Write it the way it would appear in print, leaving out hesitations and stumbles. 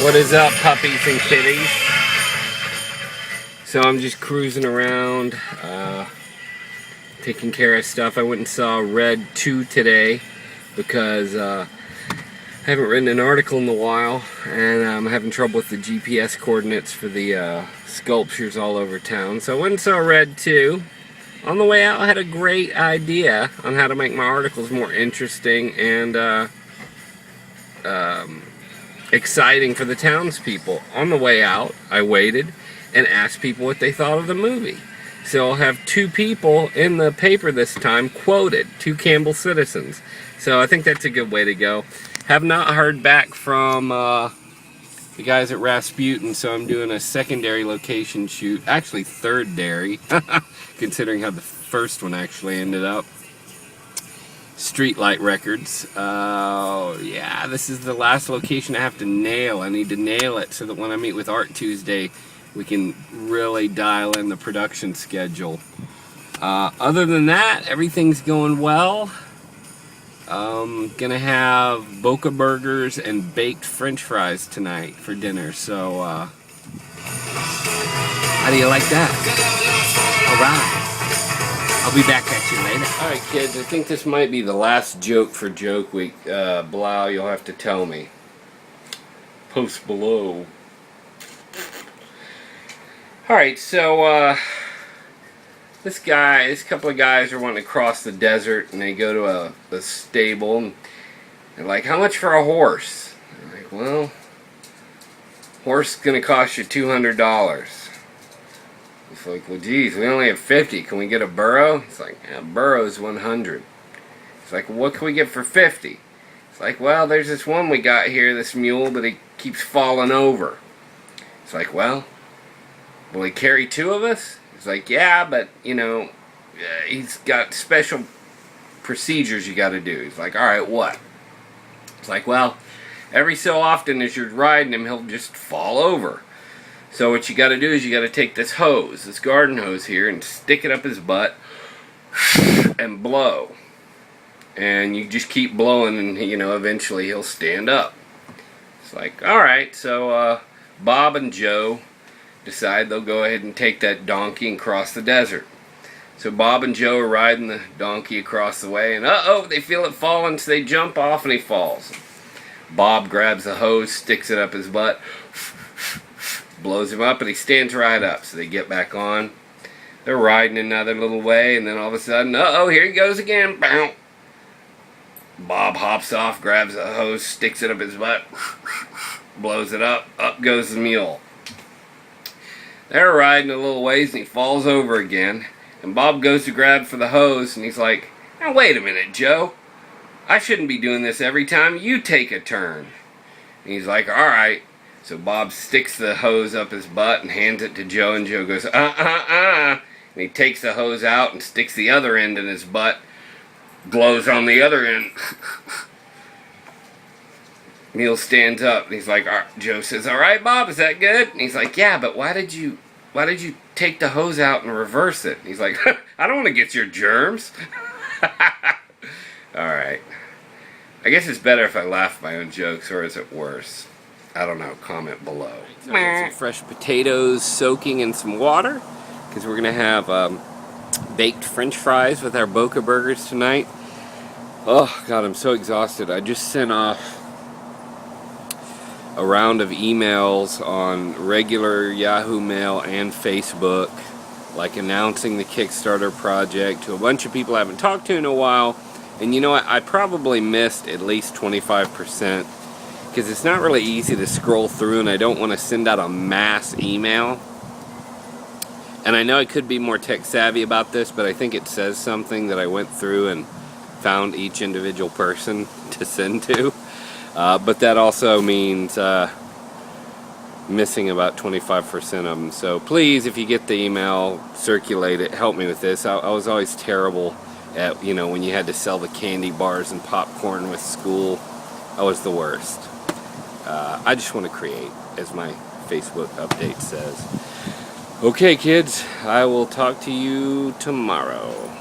What is up, puppies and kitties? So I'm just cruising around, taking care of stuff. I went and saw Red 2 today because I haven't written an article in a while, and I'm having trouble with the GPS coordinates for the sculptures all over town. So I went and saw Red 2. On the way out, I had a great idea on how to make my articles more interesting and exciting for the townspeople. On the way out, I waited and asked people what they thought of the movie. So I'll have two people in the paper this time quoted, two Campbell citizens. So I think that's a good way to go. Have not heard back from the guys at Rasputin, so I'm doing a secondary location shoot. Actually, third dairy, considering how the first one actually ended up. Streetlight Records. Yeah, this is the last location I have to nail. I need to nail it so that when I meet with Art Tuesday, we can really dial in the production schedule. Other than that, everything's going well. Gonna have Boca burgers and baked French fries tonight for dinner. So, how do you like that? Alright. I'll be back at you later. Alright, kids, I think this might be the last joke for Joke Week. Blau, you'll have to tell me. Post below. Alright, so, this couple of guys are wanting to cross the desert, and they go to a stable, and they're like, how much for a horse? They're like, well, horse is going to cost you $200. He's like, well, geez, we only have 50. Can we get a burro? He's like, yeah, burro's 100. He's like, well, what can we get for 50? It's like, well, there's this one we got here, this mule, but he keeps falling over. It's like, well, will he carry two of us? He's like, yeah, but, you know, he's got special procedures you got to do. He's like, all right, what? It's like, well, every so often as you're riding him, he'll just fall over. So what you got to do is you got to take this hose, this garden hose here, and stick it up his butt and blow. And you just keep blowing, and, you know, eventually he'll stand up. It's like, all right, so Bob and Joe decide they'll go ahead and take that donkey and cross the desert. So Bob and Joe are riding the donkey across the way, and uh-oh, they feel it falling, so they jump off and he falls. Bob grabs the hose, sticks it up his butt, blows him up, and he stands right up. So they get back on. They're riding another little way, and then all of a sudden, uh-oh, here he goes again. Bow. Bob hops off, grabs the hose, sticks it up his butt, blows it up. Up goes the mule. They're riding a little ways, and he falls over again. And Bob goes to grab for the hose, and he's like, now wait a minute, Joe. I shouldn't be doing this every time you take a turn. And he's like, all right. So Bob sticks the hose up his butt and hands it to Joe, and Joe goes, And he takes the hose out and sticks the other end in his butt, blows on the other end. Mule stands up, and he's like, Joe says, all right, Bob, is that good? And he's like, yeah, but why did you take the hose out and reverse it? And he's like, I don't want to get your germs. All right. I guess it's better if I laugh at my own jokes, or is it worse? I don't know. Comment below. So I got some fresh potatoes soaking in some water, because we're going to have baked French fries with our Boca burgers tonight. Oh, God, I'm so exhausted. I just sent off a round of emails on regular Yahoo Mail and Facebook, like announcing the Kickstarter project to a bunch of people I haven't talked to in a while. And you know what? I probably missed at least 25%. Because it's not really easy to scroll through, and I don't want to send out a mass email. And I know I could be more tech savvy about this, but I think it says something that I went through and found each individual person to send to. But that also means missing about 25% of them. So please, if you get the email, circulate it. Help me with this. I was always terrible at, you know, when you had to sell the candy bars and popcorn with school. I was the worst. I just want to create, as my Facebook update says. Okay, kids, I will talk to you tomorrow.